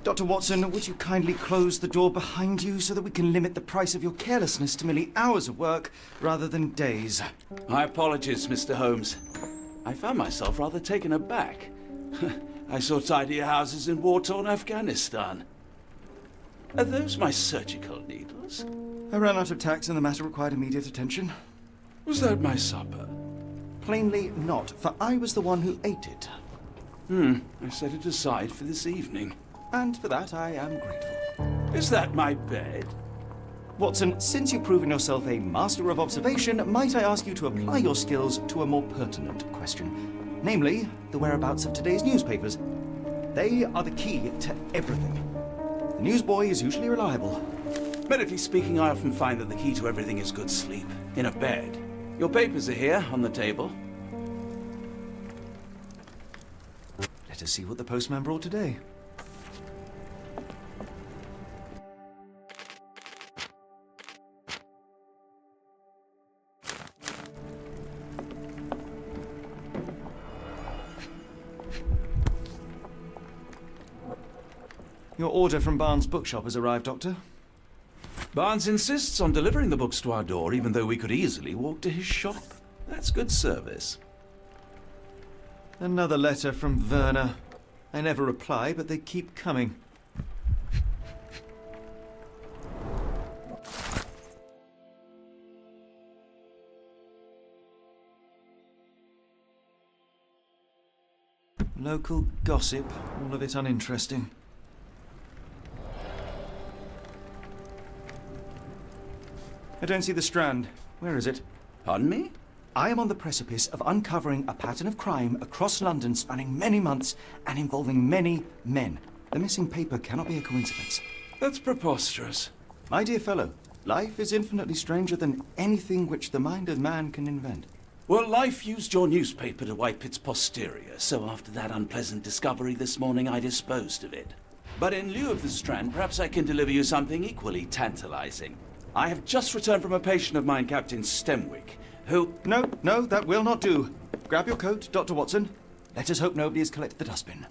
Dr. Watson, would you kindly close the door behind you so that we can limit the price of your carelessness to merely hours of work rather than days? My apologies, Mr. Holmes. I found myself rather taken aback. I saw tidier houses in war-torn Afghanistan. Are those my surgical needles? I ran out of tacks and the matter required immediate attention. Was that my supper? Plainly not, for I was the one who ate it. I set it aside for this evening. And for that I am grateful. Is that my bed? Watson, since you've proven yourself a master of observation, might I ask you to apply your skills to a more pertinent question? Namely, the whereabouts of today's newspapers. They are the key to everything. The newsboy is usually reliable. Medically speaking, I often find that the key to everything is good sleep. In a bed. Your papers are here, on the table. Let us see what the postman brought today. Your order from Barnes' Bookshop has arrived, Doctor. Barnes insists on delivering the books to our door, even though we could easily walk to his shop. That's good service. Another letter from Werner. I never reply, but they keep coming. Local gossip, all of it uninteresting. I don't see the Strand. Where is it? Pardon me? I am on the precipice of uncovering a pattern of crime across London spanning many months and involving many men. The missing paper cannot be a coincidence. That's preposterous. My dear fellow, life is infinitely stranger than anything which the mind of man can invent. Well, life used your newspaper to wipe its posterior, so after that unpleasant discovery this morning, I disposed of it. But in lieu of the Strand, perhaps I can deliver you something equally tantalizing. I have just returned from a patient of mine, Captain Stenwick, who... No, that will not do. Grab your coat, Dr. Watson. Let us hope nobody has collected the dustbin.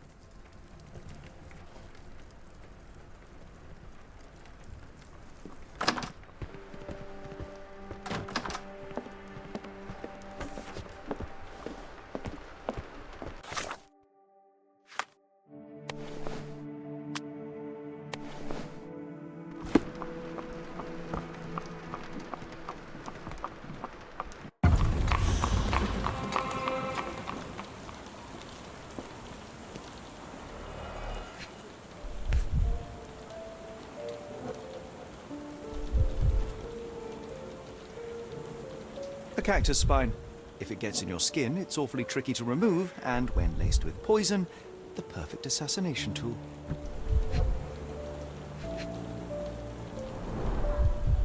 A cactus spine. If it gets in your skin, it's awfully tricky to remove, and when laced with poison, the perfect assassination tool.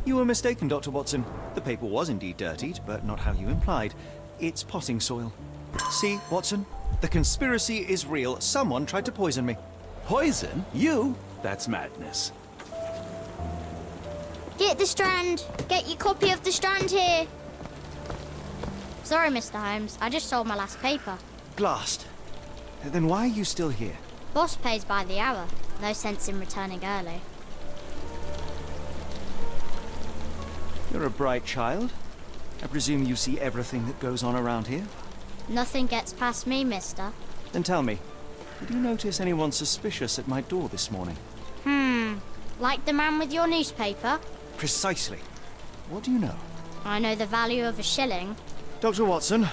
You were mistaken, Dr. Watson. The paper was indeed dirtied, but not how you implied. It's potting soil. See, Watson? The conspiracy is real. Someone tried to poison me. Poison? You? That's madness. Get the Strand! Get your copy of the Strand here! Sorry, Mr. Holmes. I just sold my last paper. Glassed. Then why are you still here? Boss pays by the hour. No sense in returning early. You're a bright child. I presume you see everything that goes on around here? Nothing gets past me, mister. Then tell me, did you notice anyone suspicious at my door this morning? Like the man with your newspaper? Precisely. What do you know? I know the value of a shilling. Dr. Watson.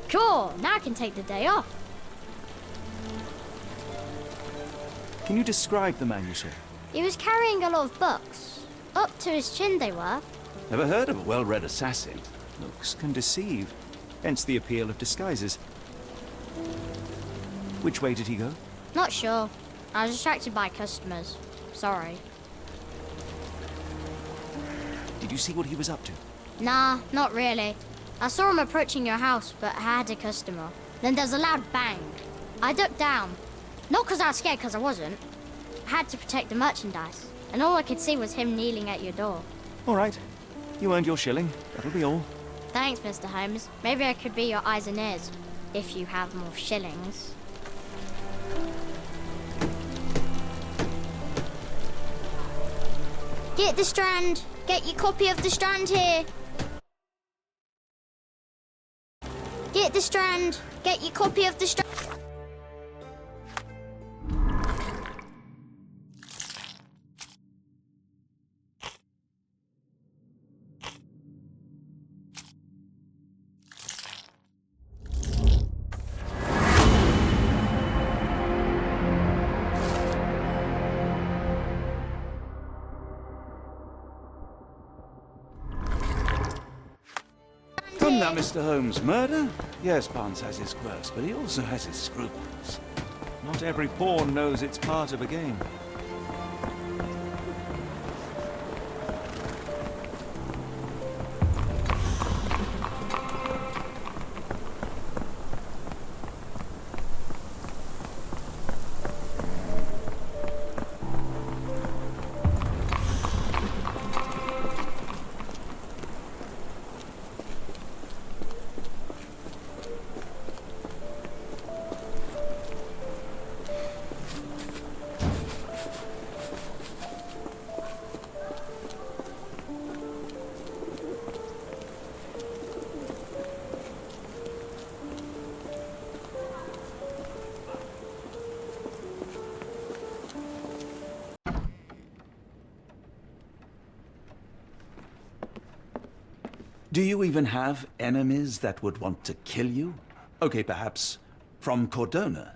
Cool, now I can take the day off. Can you describe the man you saw? He was carrying a lot of books. Up to his chin they were. Never heard of a well-read assassin. Looks can deceive. Hence the appeal of disguises. Which way did he go? Not sure. I was distracted by customers. Sorry. Did you see what he was up to? Nah, not really. I saw him approaching your house, but I had a customer. Then there's a loud bang. I ducked down. Not because I was scared, because I wasn't. I had to protect the merchandise. And all I could see was him kneeling at your door. All right. You earned your shilling. That'll be all. Thanks, Mr. Holmes. Maybe I could be your eyes and ears, if you have more shillings. Get the Strand. Get your copy of the Strand here. Get the Strand. Get your copy of the Strand. Come now, Mr. Holmes. Murder? Yes, Barnes has his quirks, but he also has his scruples. Not every pawn knows it's part of a game. Do you even have enemies that would want to kill you? Okay, perhaps from Cordona.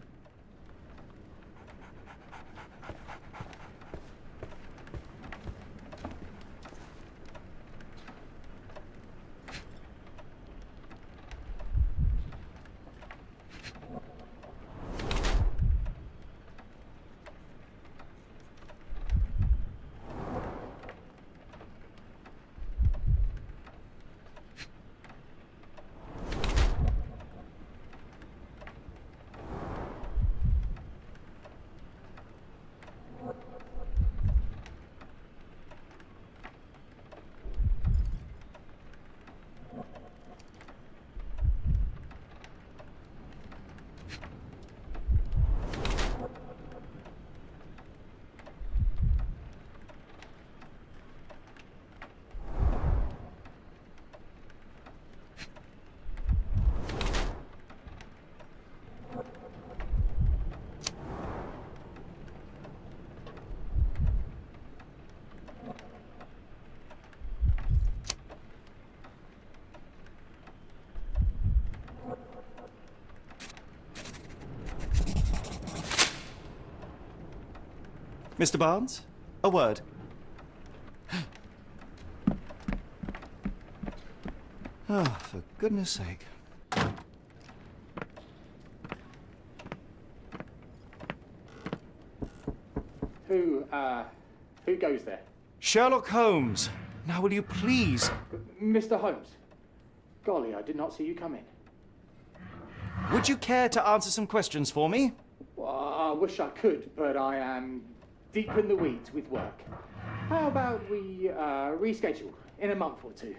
Mr. Barnes, a word. Oh, for goodness sake. Who goes there? Sherlock Holmes. Now will you please... Mr. Holmes. Golly, I did not see you come in. Would you care to answer some questions for me? Well, I wish I could, but I am deep in the weeds with work. How about we reschedule in a month or two?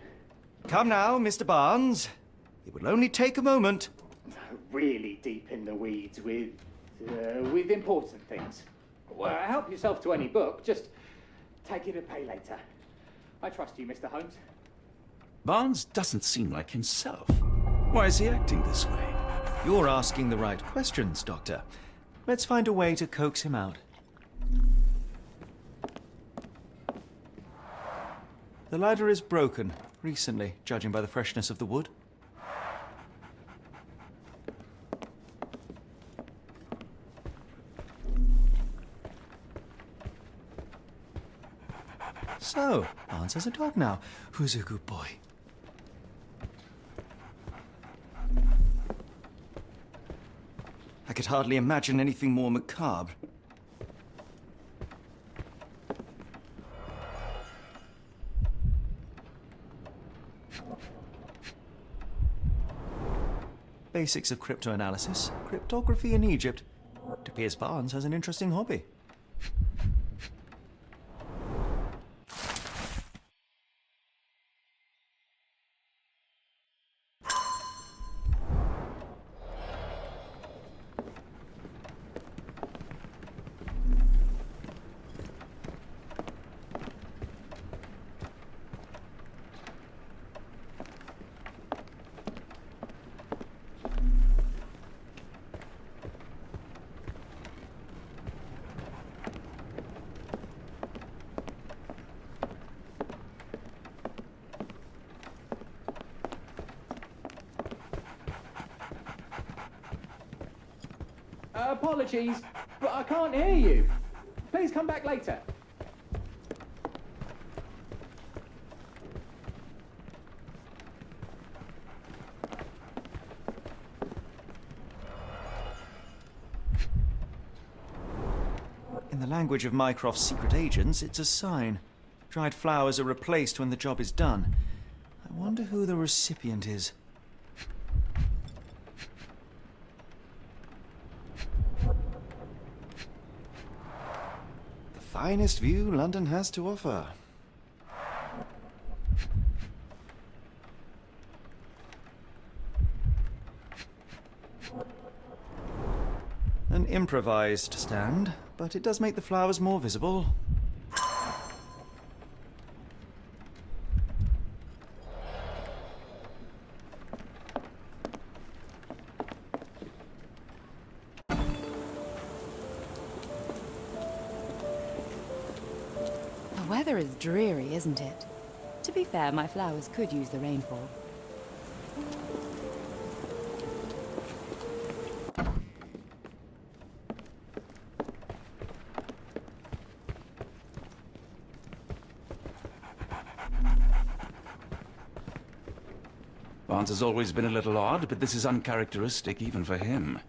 Come now, Mr. Barnes. It will only take a moment. Really deep in the weeds with important things. Well, help yourself to any book, just take it and pay later. I trust you, Mr. Holmes. Barnes doesn't seem like himself. Why is he acting this way? You're asking the right questions, Doctor. Let's find a way to coax him out. The ladder is broken, recently, judging by the freshness of the wood. So, Barnes has a dog now. Who's a good boy? I could hardly imagine anything more macabre. Basics of cryptanalysis, cryptography in Egypt. It appears Barnes has an interesting hobby. Apologies, but I can't hear you. Please come back later. In the language of Microft's secret agents, it's a sign. Dried flowers are replaced when the job is done. I wonder who the recipient is. The finest view London has to offer. An improvised stand, but it does make the flowers more visible. The weather is dreary, isn't it? To be fair, my flowers could use the rainfall. Barnes has always been a little odd, but this is uncharacteristic even for him.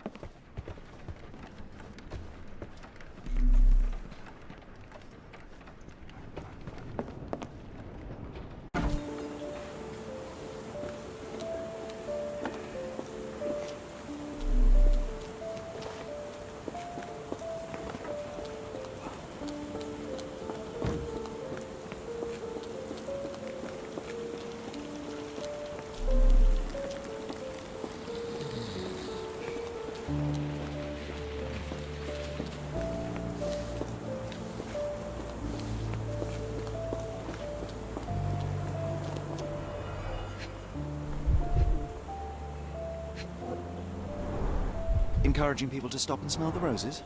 Encouraging people to stop and smell the roses?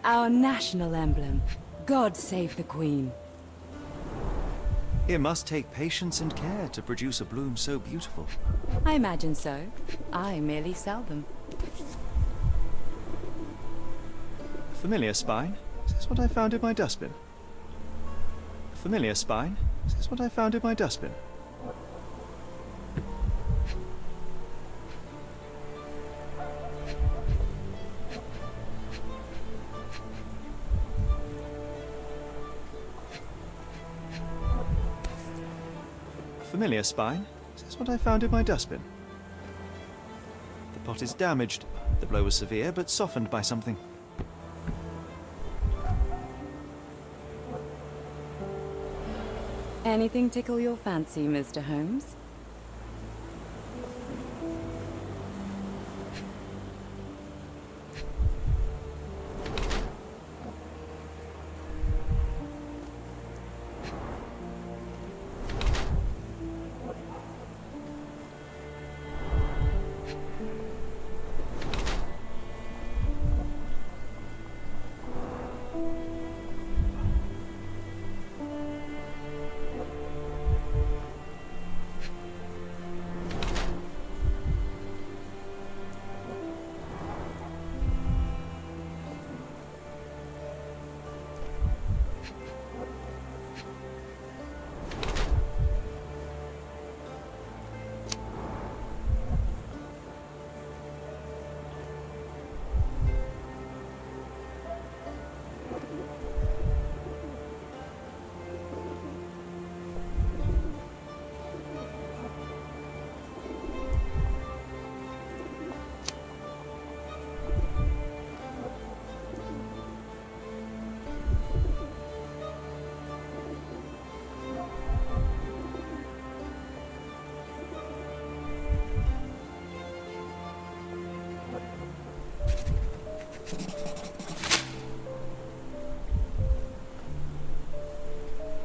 Our national emblem. God save the Queen. It must take patience and care to produce a bloom so beautiful. I imagine so. I merely sell them. A familiar spine? Is this what I found in my dustbin? A familiar spine? Is this what I found in my dustbin? Familiar spine? Is this what I found in my dustbin? The pot is damaged. The blow was severe, but softened by something. Anything tickle your fancy, Mr. Holmes?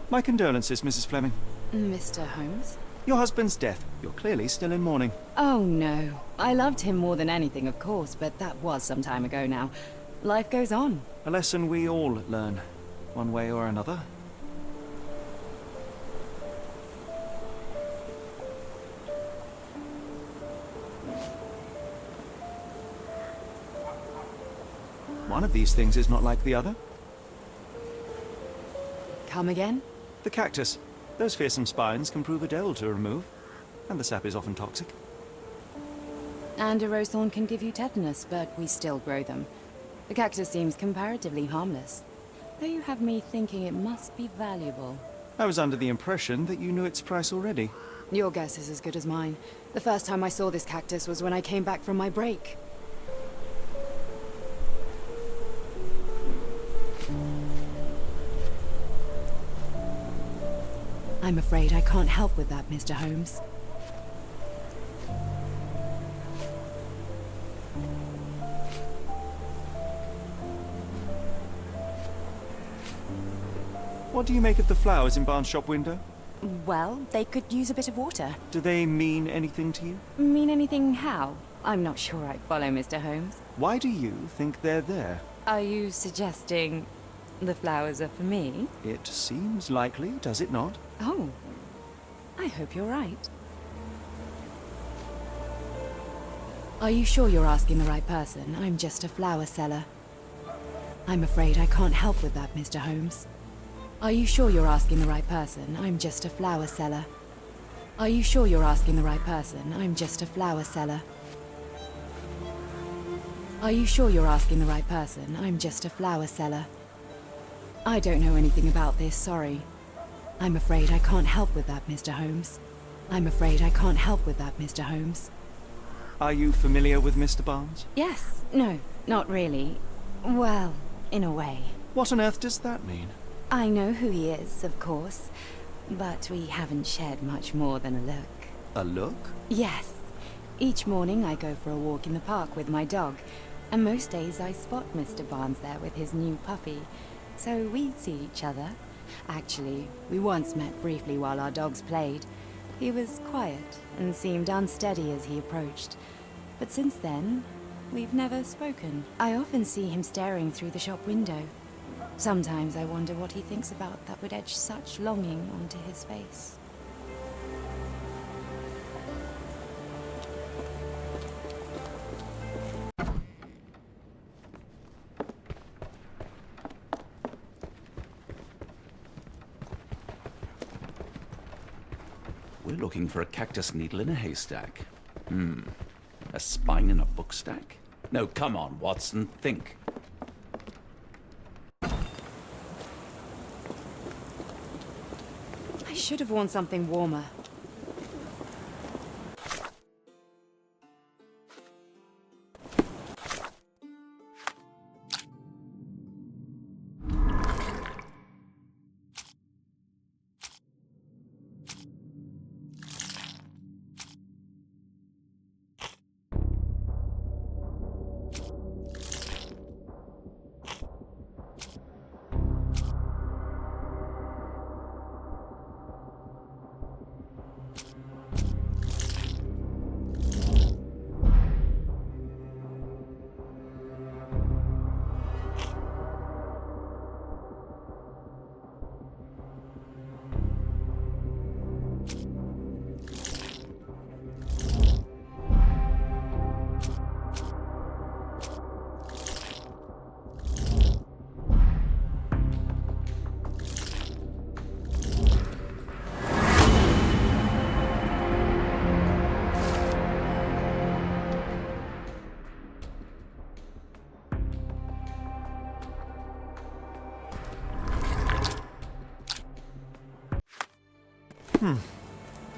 My condolences, Mrs. Fleming. Mr. Holmes? Your husband's death. You're clearly still in mourning. Oh, no. I loved him more than anything, of course, but that was some time ago now. Life goes on. A lesson we all learn, one way or another. One of these things is not like the other. Come again? The cactus. Those fearsome spines can prove a devil to remove, and the sap is often toxic. And a rose thorn can give you tetanus, but we still grow them. The cactus seems comparatively harmless, though you have me thinking it must be valuable. I was under the impression that you knew its price already. Your guess is as good as mine. The first time I saw this cactus was when I came back from my break. I'm afraid I can't help with that, Mr. Holmes. What do you make of the flowers in Barnes' shop window? Well, they could use a bit of water. Do they mean anything to you? Mean anything how? I'm not sure I follow, Mr. Holmes. Why do you think they're there? Are you suggesting the flowers are for me? It seems likely, does it not? Oh, I hope you're right. Are you sure you're asking the right person? I'm just a flower seller. I'm afraid I can't help with that, Mr. Holmes. Are you sure you're asking the right person? I'm just a flower seller. Are you sure you're asking the right person? I'm just a flower seller. Are you sure you're asking the right person? I'm just a flower seller. I don't know anything about this, sorry. I'm afraid I can't help with that, Mr. Holmes. I'm afraid I can't help with that, Mr. Holmes. Are you familiar with Mr. Barnes? Yes. No, not really. Well, in a way. What on earth does that mean? I know who he is, of course, but we haven't shared much more than a look. A look? Yes. Each morning I go for a walk in the park with my dog, and most days I spot Mr. Barnes there with his new puppy, so we see each other. Actually, we once met briefly while our dogs played. He was quiet and seemed unsteady as he approached, but since then, we've never spoken. I often see him staring through the shop window. Sometimes I wonder what he thinks about that would etch such longing onto his face. We're looking for a cactus needle in a haystack. A spine in a book stack? No, come on, Watson, think. I should have worn something warmer.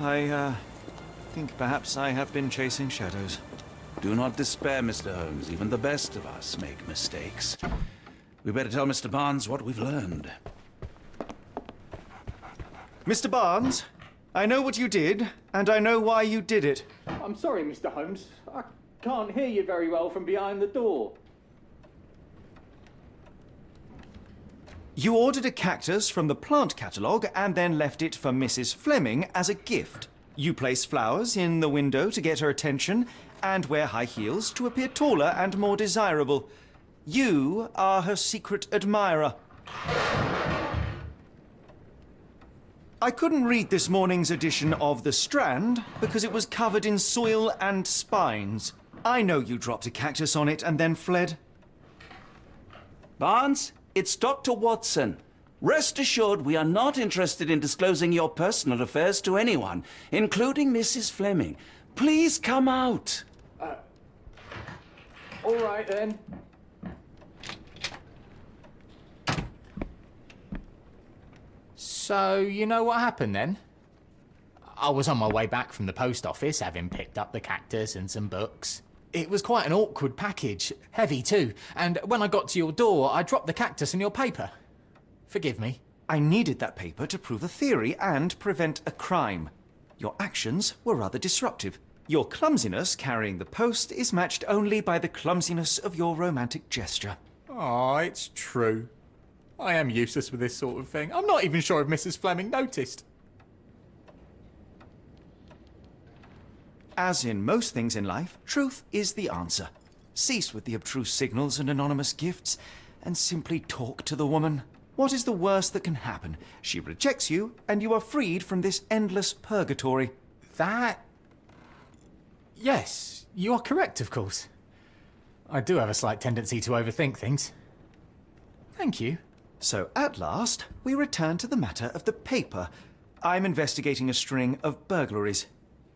I think perhaps I have been chasing shadows. Do not despair, Mr. Holmes. Even the best of us make mistakes. We better tell Mr. Barnes what we've learned. Mr. Barnes, I know what you did, and I know why you did it. I'm sorry, Mr. Holmes. I can't hear you very well from behind the door. You ordered a cactus from the plant catalogue and then left it for Mrs. Fleming as a gift. You place flowers in the window to get her attention and wear high heels to appear taller and more desirable. You are her secret admirer. I couldn't read this morning's edition of The Strand because it was covered in soil and spines. I know you dropped a cactus on it and then fled. Barnes, it's Dr. Watson. Rest assured we are not interested in disclosing your personal affairs to anyone, including Mrs. Fleming. Please come out. All right, then. So, you know what happened then? I was on my way back from the post office, having picked up the cactus and some books. It was quite an awkward package, heavy too, and when I got to your door, I dropped the cactus and your paper. Forgive me. I needed that paper to prove a theory and prevent a crime. Your actions were rather disruptive. Your clumsiness carrying the post is matched only by the clumsiness of your romantic gesture. Oh, it's true. I am useless with this sort of thing. I'm not even sure if Mrs. Fleming noticed. As in most things in life, truth is the answer. Cease with the abstruse signals and anonymous gifts, and simply talk to the woman. What is the worst that can happen? She rejects you, and you are freed from this endless purgatory. That... Yes, you are correct, of course. I do have a slight tendency to overthink things. Thank you. So at last, we return to the matter of the paper. I'm investigating a string of burglaries.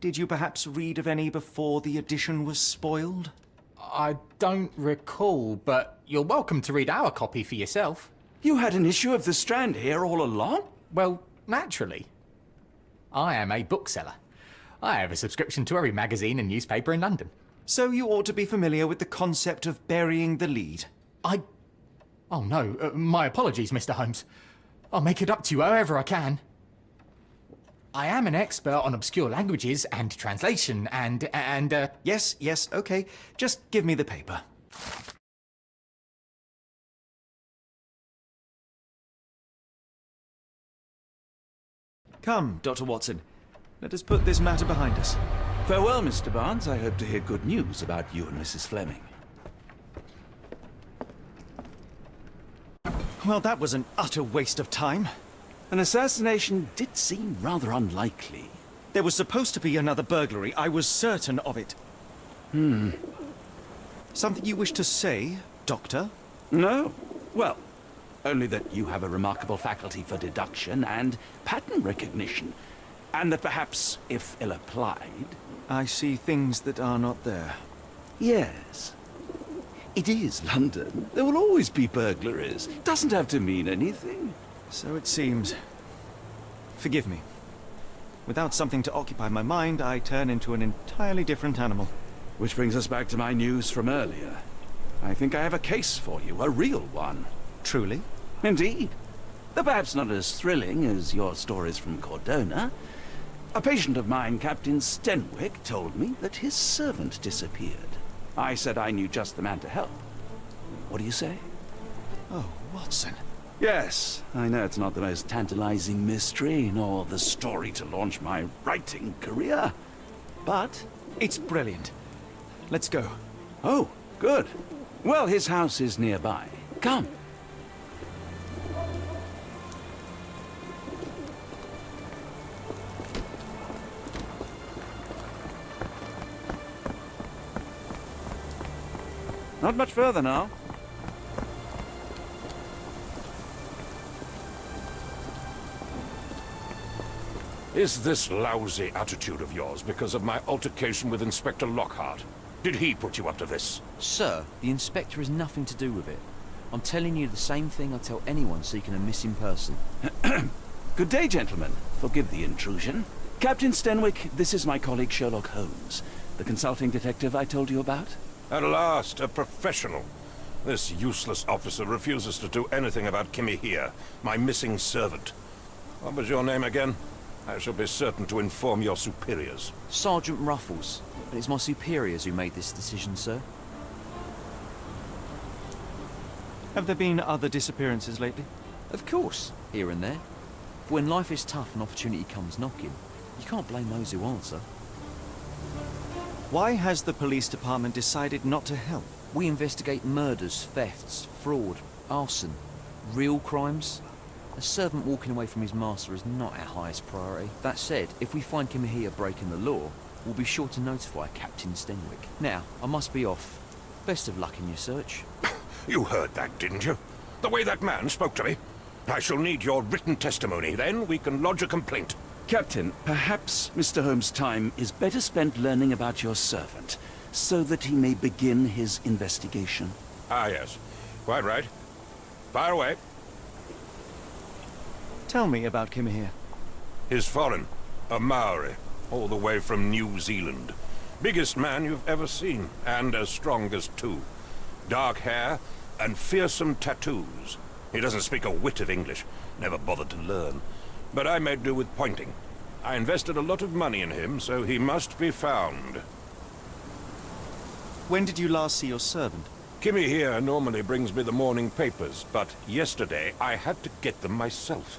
Did you perhaps read of any before the edition was spoiled? I don't recall, but you're welcome to read our copy for yourself. You had an issue of the Strand here all along? Well, naturally. I am a bookseller. I have a subscription to every magazine and newspaper in London. So you ought to be familiar with the concept of burying the lead. Oh no, my apologies, Mr. Holmes. I'll make it up to you however I can. I am an expert on obscure languages and translation and Yes, okay. Just give me the paper. Come, Dr. Watson. Let us put this matter behind us. Farewell, Mr. Barnes. I hope to hear good news about you and Mrs. Fleming. Well, that was an utter waste of time. An assassination did seem rather unlikely. There was supposed to be another burglary. I was certain of it. Something you wish to say, Doctor? No? Well, only that you have a remarkable faculty for deduction and pattern recognition. And that perhaps, if ill-applied... I see things that are not there. Yes. It is London. There will always be burglaries. Doesn't have to mean anything. So it seems. Forgive me. Without something to occupy my mind, I turn into an entirely different animal. Which brings us back to my news from earlier. I think I have a case for you, a real one. Truly? Indeed. Though perhaps not as thrilling as your stories from Cordona. A patient of mine, Captain Stenwick, told me that his servant disappeared. I said I knew just the man to help. What do you say? Oh, Watson. Yes, I know it's not the most tantalizing mystery, nor the story to launch my writing career. But it's brilliant. Let's go. Oh, good. Well, his house is nearby. Come. Not much further now. Is this lousy attitude of yours because of my altercation with Inspector Lockhart? Did he put you up to this? Sir, the inspector has nothing to do with it. I'm telling you the same thing I tell anyone seeking a missing person. Good day, gentlemen. Forgive the intrusion. Captain Stenwick, this is my colleague Sherlock Holmes, the consulting detective I told you about. At last, a professional. This useless officer refuses to do anything about Kimihire, my missing servant. What was your name again? I shall be certain to inform your superiors. Sergeant Ruffles. And it's my superiors who made this decision, sir. Have there been other disappearances lately? Of course, here and there. But when life is tough and opportunity comes knocking, you can't blame those who answer. Why has the police department decided not to help? We investigate murders, thefts, fraud, arson, real crimes. A servant walking away from his master is not our highest priority. That said, if we find Kimihire breaking the law, we'll be sure to notify Captain Stenwick. Now, I must be off. Best of luck in your search. You heard that, didn't you? The way that man spoke to me. I shall need your written testimony. Then we can lodge a complaint. Captain, perhaps Mr. Holmes' time is better spent learning about your servant, so that he may begin his investigation. Ah, yes. Quite right. Fire away. Tell me about Kimihire. He's foreign. A Maori. All the way from New Zealand. Biggest man you've ever seen, and as strong as two. Dark hair and fearsome tattoos. He doesn't speak a whit of English. Never bothered to learn. But I made do with pointing. I invested a lot of money in him, so he must be found. When did you last see your servant? Kimihire normally brings me the morning papers, but yesterday I had to get them myself.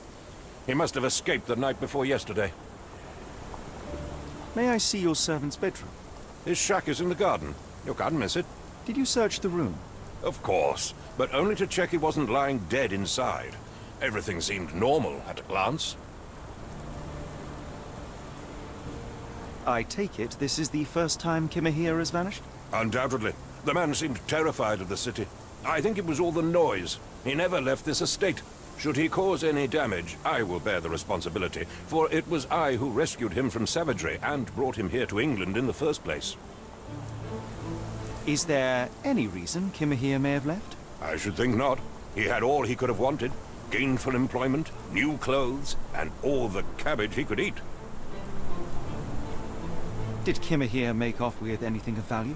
He must have escaped the night before yesterday. May I see your servant's bedroom? His shack is in the garden. You can't miss it. Did you search the room? Of course, but only to check he wasn't lying dead inside. Everything seemed normal at a glance. I take it this is the first time Kimihire has vanished? Undoubtedly. The man seemed terrified of the city. I think it was all the noise. He never left this estate. Should he cause any damage, I will bear the responsibility, for it was I who rescued him from savagery and brought him here to England in the first place. Is there any reason Kimihire may have left? I should think not. He had all he could have wanted. Gainful employment, new clothes, and all the cabbage he could eat. Did Kimihire make off with anything of value?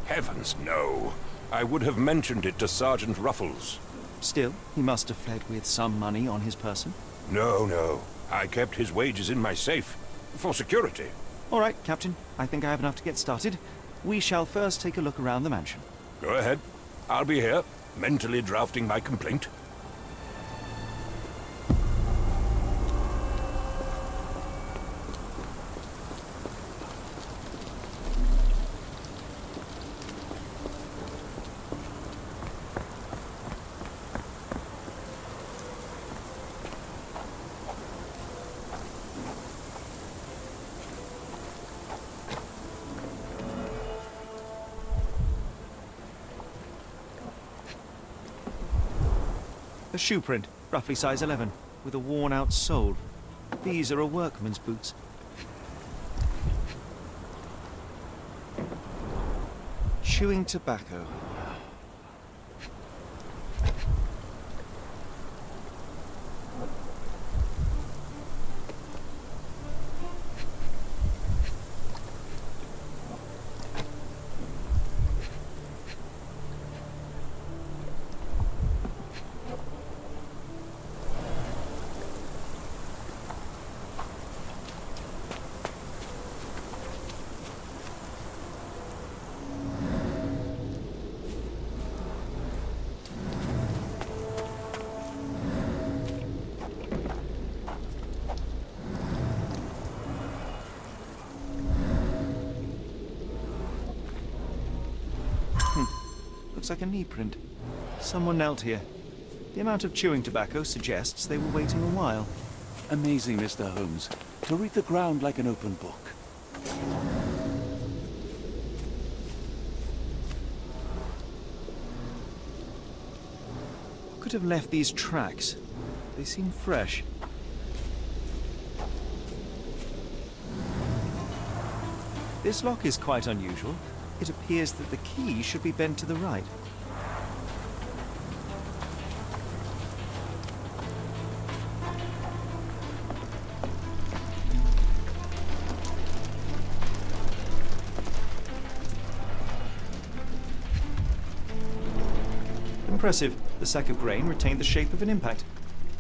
Heavens, no. I would have mentioned it to Sergeant Ruffles. Still, he must have fled with some money on his person. No. I kept his wages in my safe. For security. All right, Captain. I think I have enough to get started. We shall first take a look around the mansion. Go ahead. I'll be here, mentally drafting my complaint. A shoe print, roughly size 11, with a worn-out sole. These are a workman's boots. Chewing tobacco. Looks like a knee print. Someone knelt here. The amount of chewing tobacco suggests they were waiting a while. Amazing, Mr. Holmes. To read the ground like an open book. Who could have left these tracks? They seem fresh. This lock is quite unusual. It appears that the key should be bent to the right. Impressive. The sack of grain retained the shape of an impact.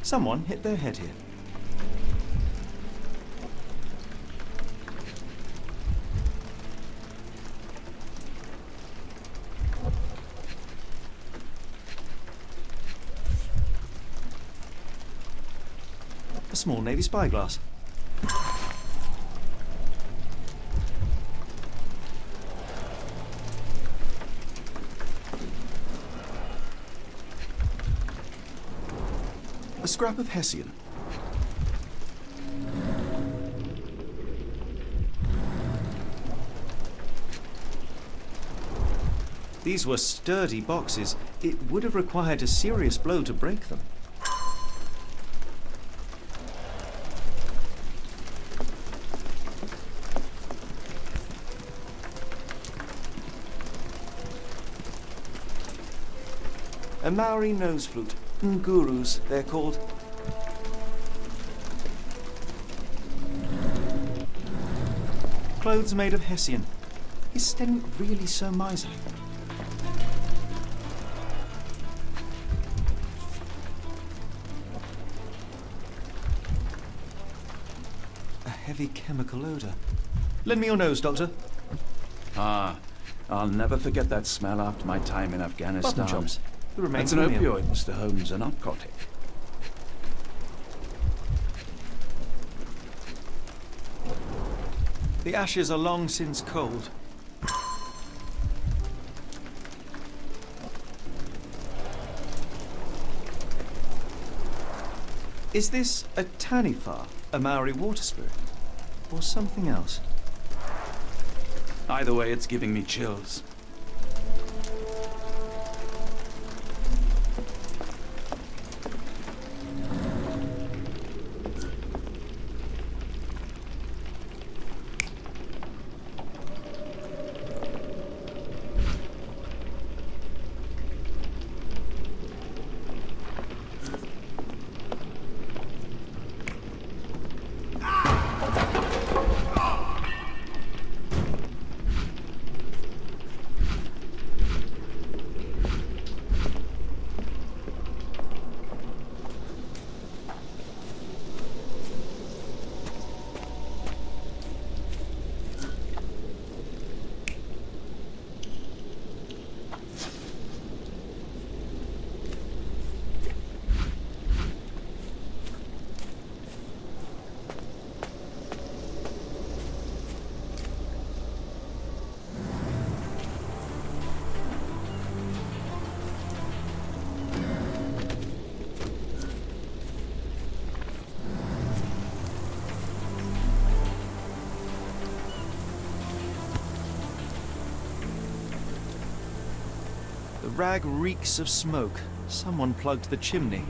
Someone hit their head here. A small Navy spyglass. A scrap of Hessian. These were sturdy boxes. It would have required a serious blow to break them. A Maori nose flute. Ngurus, they're called. Clothes made of Hessian. Is Stenwick really so miserly? A heavy chemical odor. Lend me your nose, Doctor. Ah, I'll never forget that smell after my time in Afghanistan. Button chops. The remains That's an of a meal. opioid, Mr. Holmes, a narcotic. The ashes are long since cold. Is this a Taniwha, a Maori water spirit, or something else? Either way, it's giving me chills. The rag reeks of smoke. Someone plugged the chimney.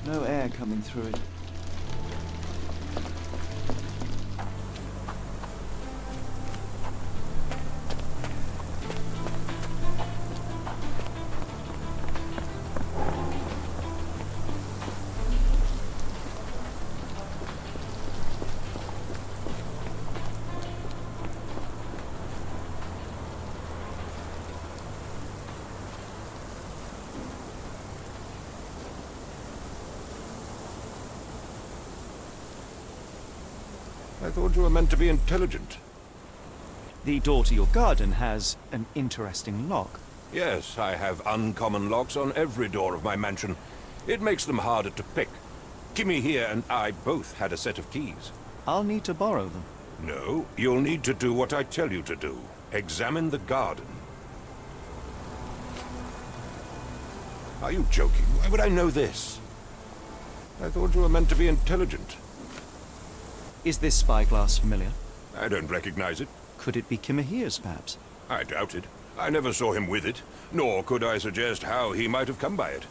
No air coming through it. I thought you were meant to be intelligent. The door to your garden has an interesting lock. Yes, I have uncommon locks on every door of my mansion. It makes them harder to pick. Kimihire and I both had a set of keys. I'll need to borrow them. No, you'll need to do what I tell you to do. Examine the garden. Are you joking? Why would I know this? I thought you were meant to be intelligent. Is this spyglass familiar? I don't recognize it. Could it be Kimihire's, perhaps? I doubt it. I never saw him with it, nor could I suggest how he might have come by it.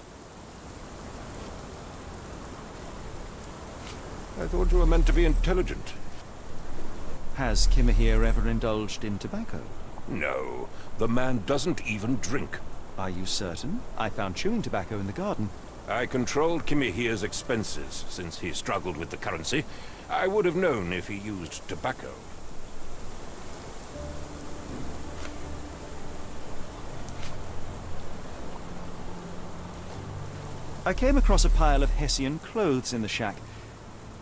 I thought you were meant to be intelligent. Has Kimihire ever indulged in tobacco? No, the man doesn't even drink. Are you certain? I found chewing tobacco in the garden. I controlled Kimihire's expenses since he struggled with the currency. I would have known if he used tobacco. I came across a pile of Hessian clothes in the shack.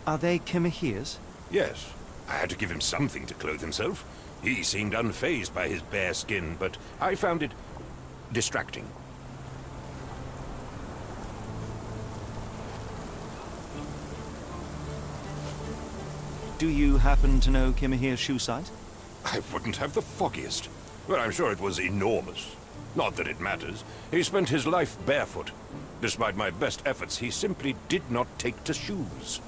Are they Kimihire's? Yes, I had to give him something to clothe himself. He seemed unfazed by his bare skin, but I found it distracting. Do you happen to know Kimihire's shoe size? I wouldn't have the foggiest. But I'm sure it was enormous. Not that it matters. He spent his life barefoot. Despite my best efforts, he simply did not take to shoes.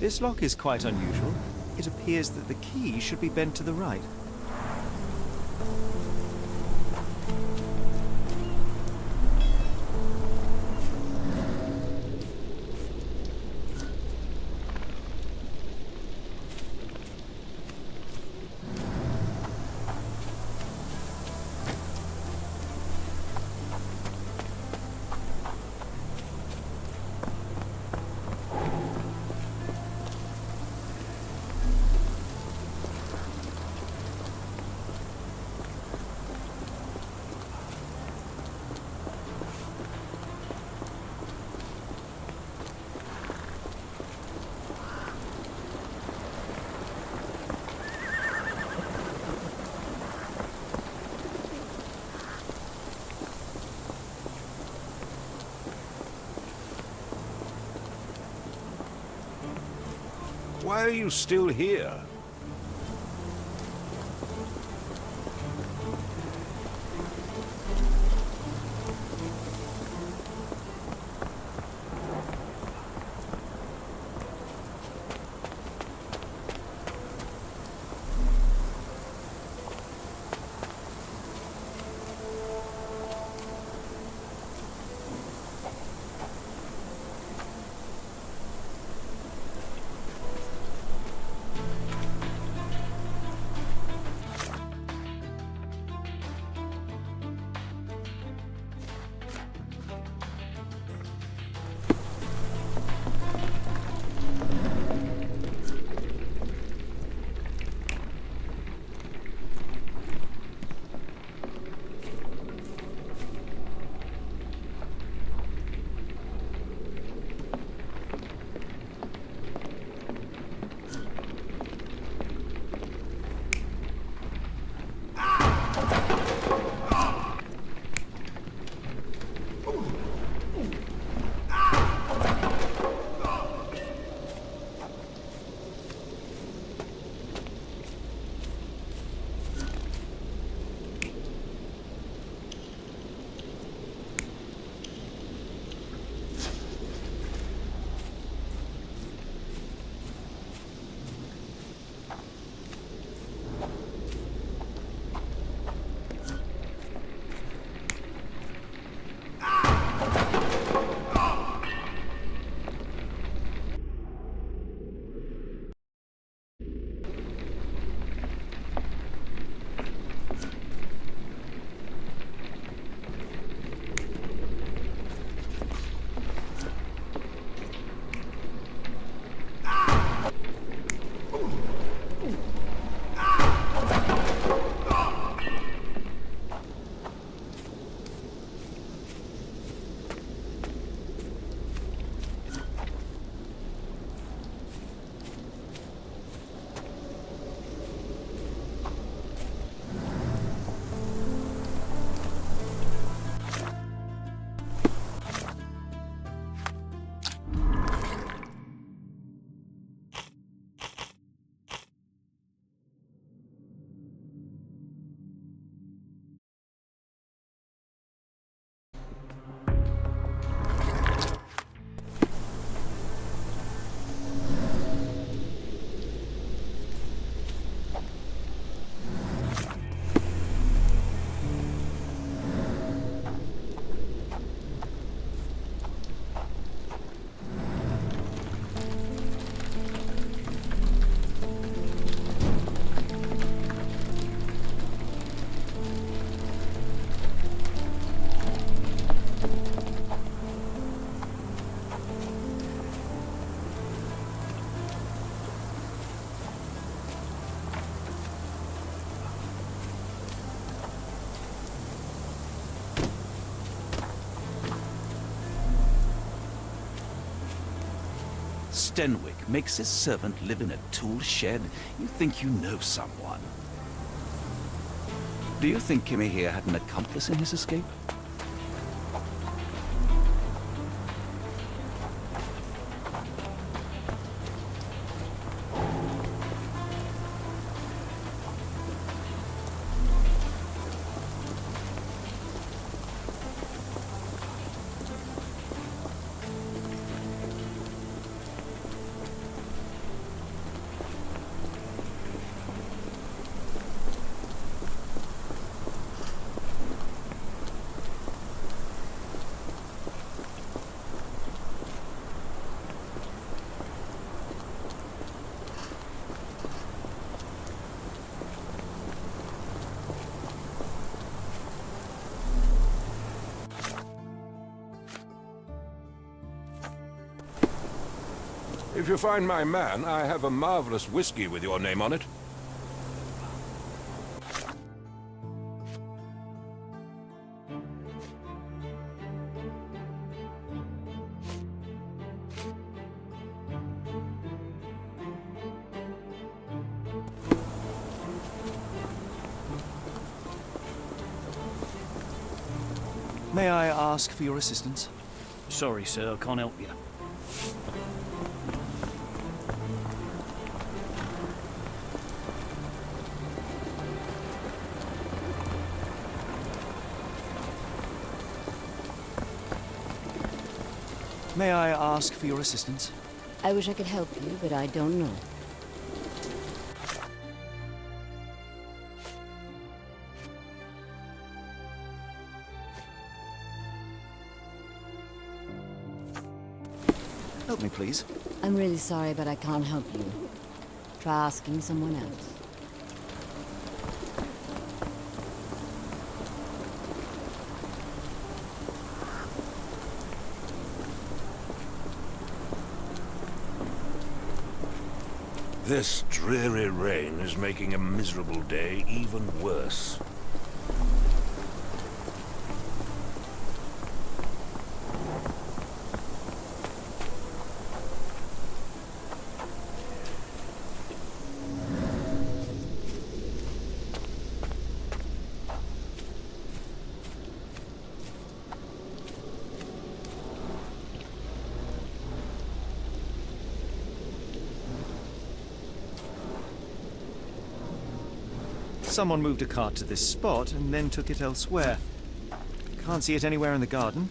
This lock is quite unusual. It appears that the key should be bent to the right. Why are you still here? Stenwick makes his servant live in a tool shed? You think you know someone. Do you think Kimihire had an accomplice in his escape? If you find my man, I have a marvelous whiskey with your name on it. May I ask for your assistance? Sorry, sir, I can't help you. May I ask for your assistance? I wish I could help you, but I don't know. Help me, please. I'm really sorry, but I can't help you. Try asking someone else. This dreary rain is making a miserable day even worse. Someone moved a cart to this spot and then took it elsewhere. Can't see it anywhere in the garden.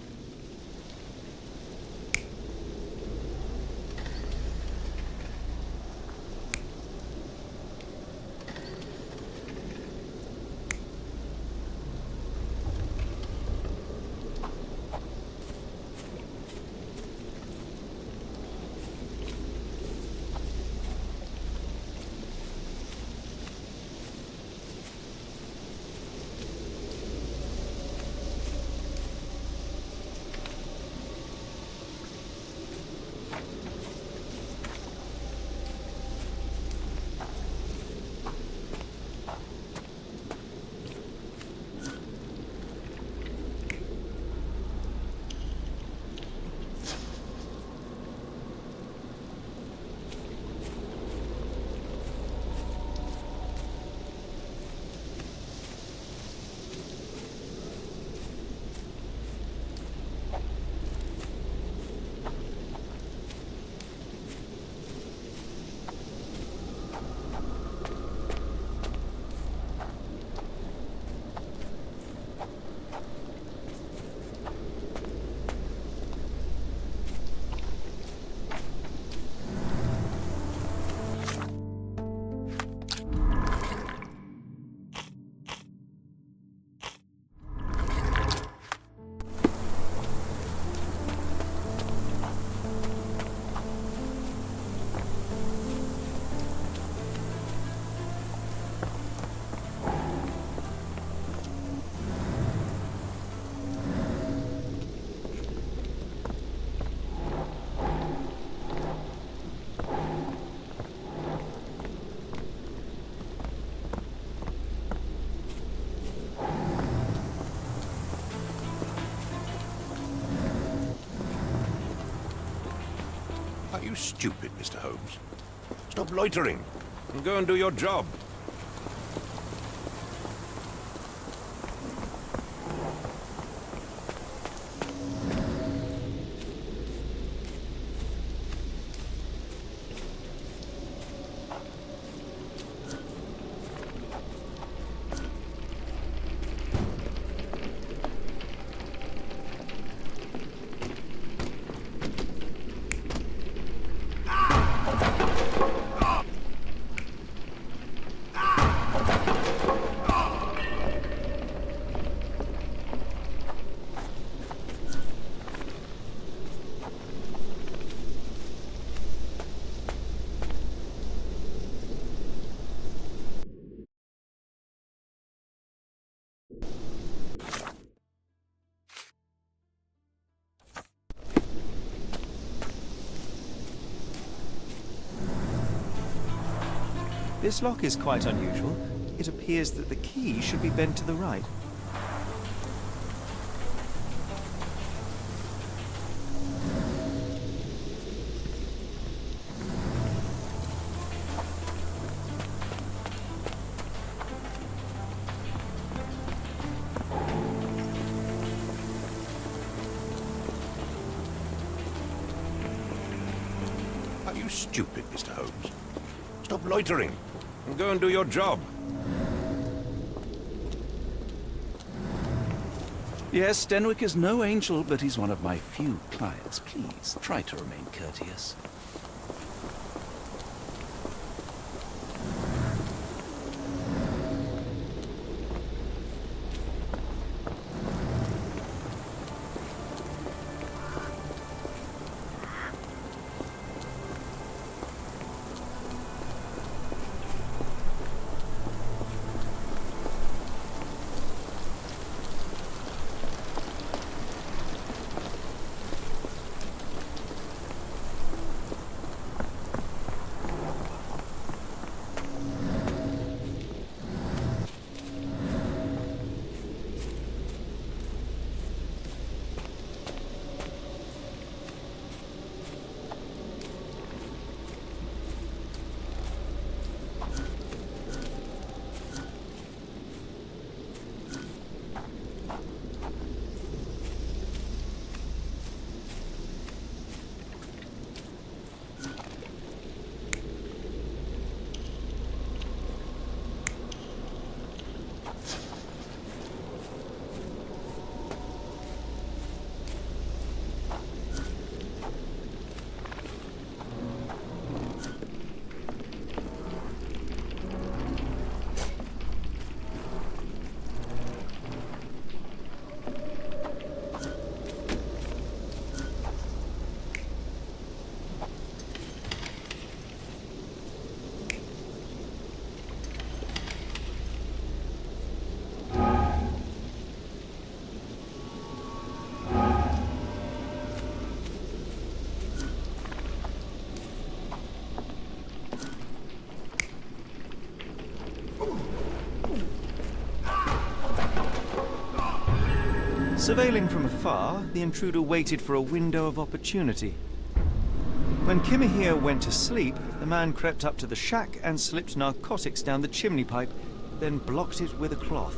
Are you stupid, Mr. Holmes? Stop loitering and go and do your job. This lock is quite unusual. It appears that the key should be bent to the right. Are you stupid, Mr. Holmes? Stop loitering and go and do your job. Yes, Stenwick is no angel, but he's one of my few clients. Please, try to remain courteous. Surveilling from afar, the intruder waited for a window of opportunity. When Kimihire went to sleep, the man crept up to the shack and slipped narcotics down the chimney pipe, then blocked it with a cloth.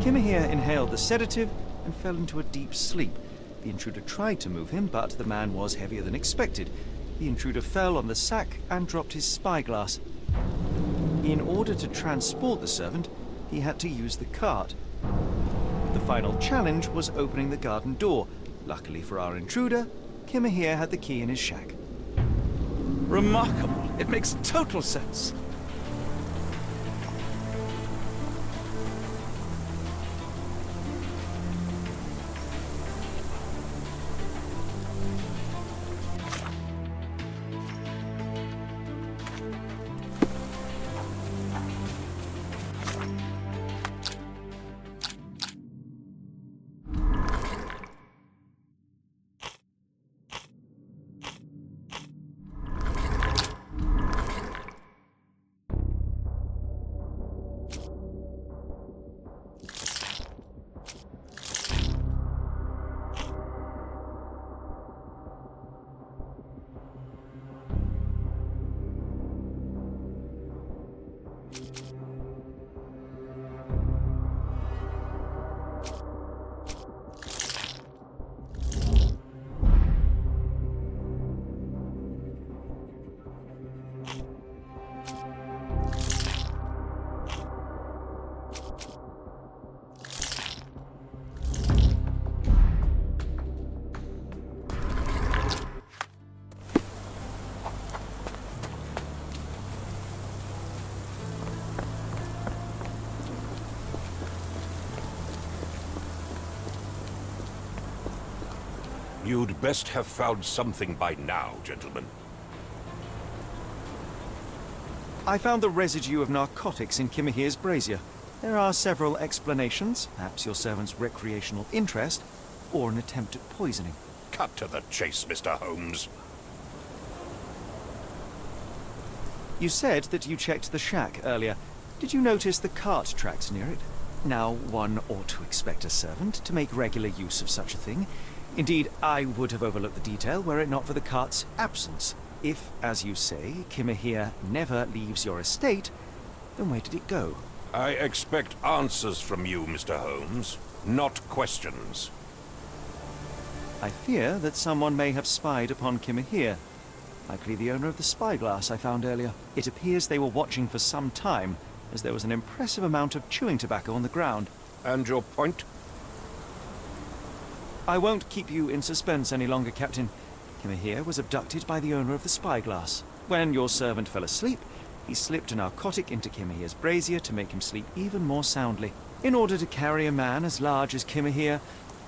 Kimihire inhaled the sedative and fell into a deep sleep. The intruder tried to move him, but the man was heavier than expected. The intruder fell on the sack and dropped his spyglass. In order to transport the servant, he had to use the cart. The final challenge was opening the garden door. Luckily for our intruder, Kimihire had the key in his shack. Remarkable. It makes total sense. You'd best have found something by now, gentlemen. I found the residue of narcotics in Kimihire's brazier. There are several explanations, perhaps your servant's recreational interest, or an attempt at poisoning. Cut to the chase, Mr. Holmes. You said that you checked the shack earlier. Did you notice the cart tracks near it? Now, one ought to expect a servant to make regular use of such a thing. Indeed, I would have overlooked the detail were it not for the cart's absence. If, as you say, Kimihire never leaves your estate, then where did it go? I expect answers from you, Mr. Holmes, not questions. I fear that someone may have spied upon Kimihire. Likely the owner of the Spyglass I found earlier. It appears they were watching for some time, as there was an impressive amount of chewing tobacco on the ground. And your point? I won't keep you in suspense any longer, Captain. Kimihire was abducted by the owner of the Spyglass. When your servant fell asleep, he slipped a narcotic into Kimihire's brazier to make him sleep even more soundly. In order to carry a man as large as Kimihire,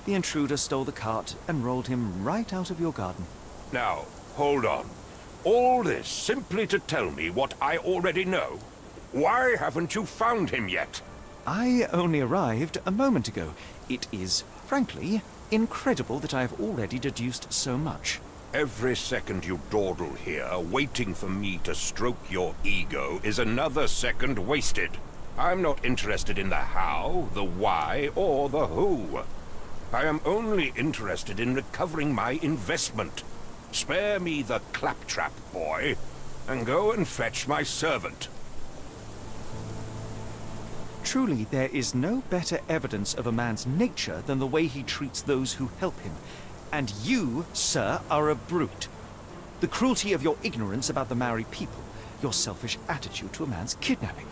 the intruder stole the cart and rolled him right out of your garden. Now, hold on. All this simply to tell me what I already know? Why haven't you found him yet? I only arrived a moment ago. It is, frankly, incredible that I have already deduced so much. Every second you dawdle here, waiting for me to stroke your ego, is another second wasted. I'm not interested in the how, the why, or the who. I am only interested in recovering my investment. Spare me the claptrap, boy, and go and fetch my servant. Truly, there is no better evidence of a man's nature than the way he treats those who help him. And you, sir, are a brute. The cruelty of your ignorance about the Maori people, your selfish attitude to a man's kidnapping.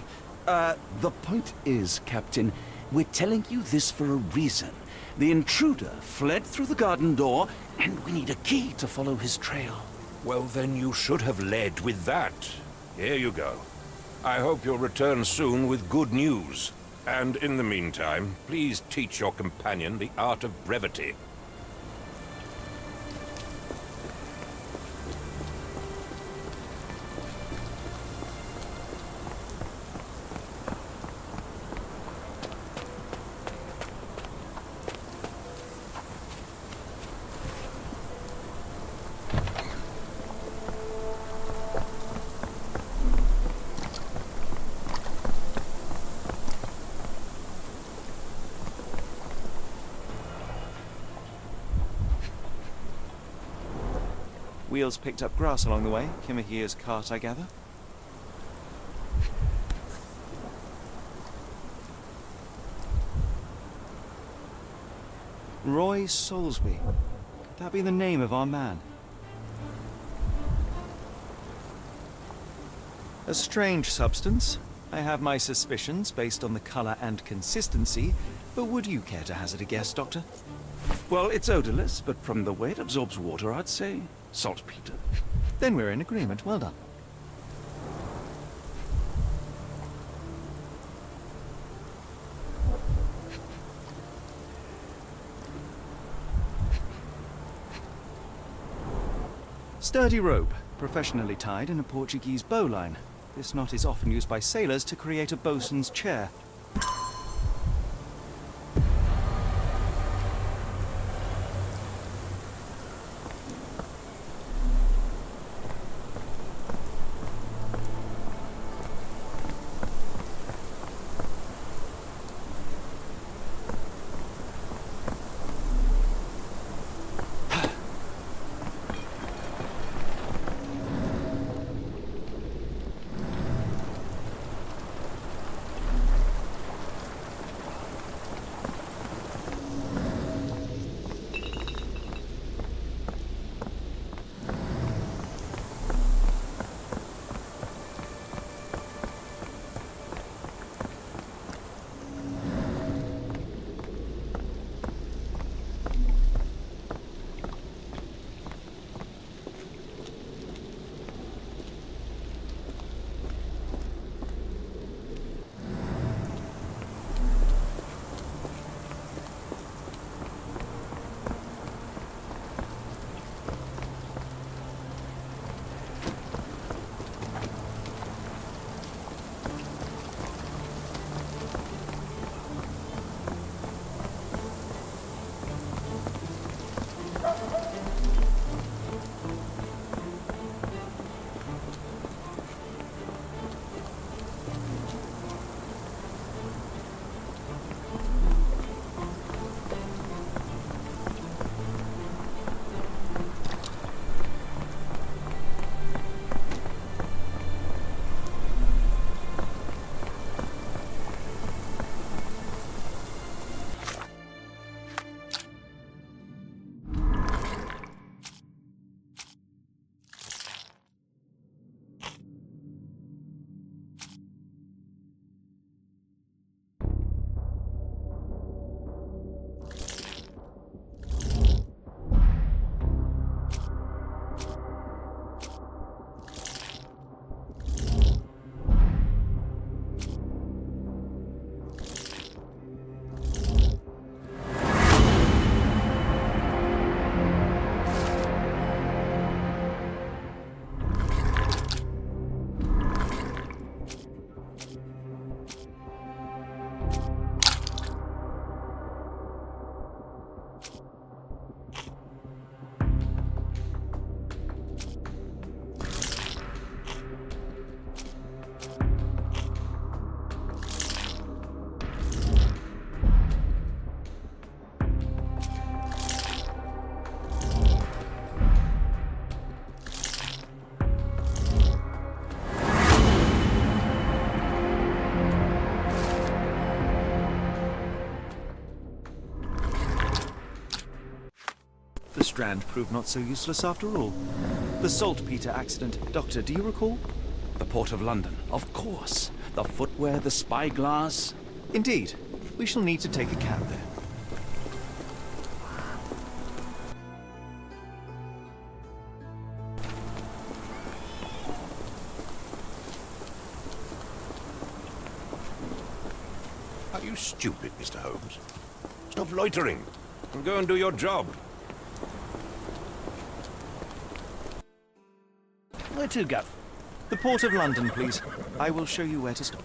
The point is, Captain, we're telling you this for a reason. The intruder fled through the garden door, and we need a key to follow his trail. Well, then you should have led with that. Here you go. I hope you'll return soon with good news. And in the meantime, please teach your companion the art of brevity. Wheels picked up grass along the way. Kimihire's cart, I gather. Roy Soulsby. Could that be the name of our man? A strange substance. I have my suspicions based on the color and consistency, but would you care to hazard a guess, Doctor? Well, it's odorless, but from the way it absorbs water, I'd say saltpeter. Then we're in agreement. Well done. Sturdy rope, professionally tied in a Portuguese bowline. This knot is often used by sailors to create a bosun's chair. The Strand proved not so useless after all. The saltpeter accident. Doctor, do you recall? The Port of London, of course. The footwear, the spyglass. Indeed. We shall need to take a cab there. Are you stupid, Mr. Holmes? Stop loitering and go and do your job. Where to go? The Port of London, please. I will show you where to stop.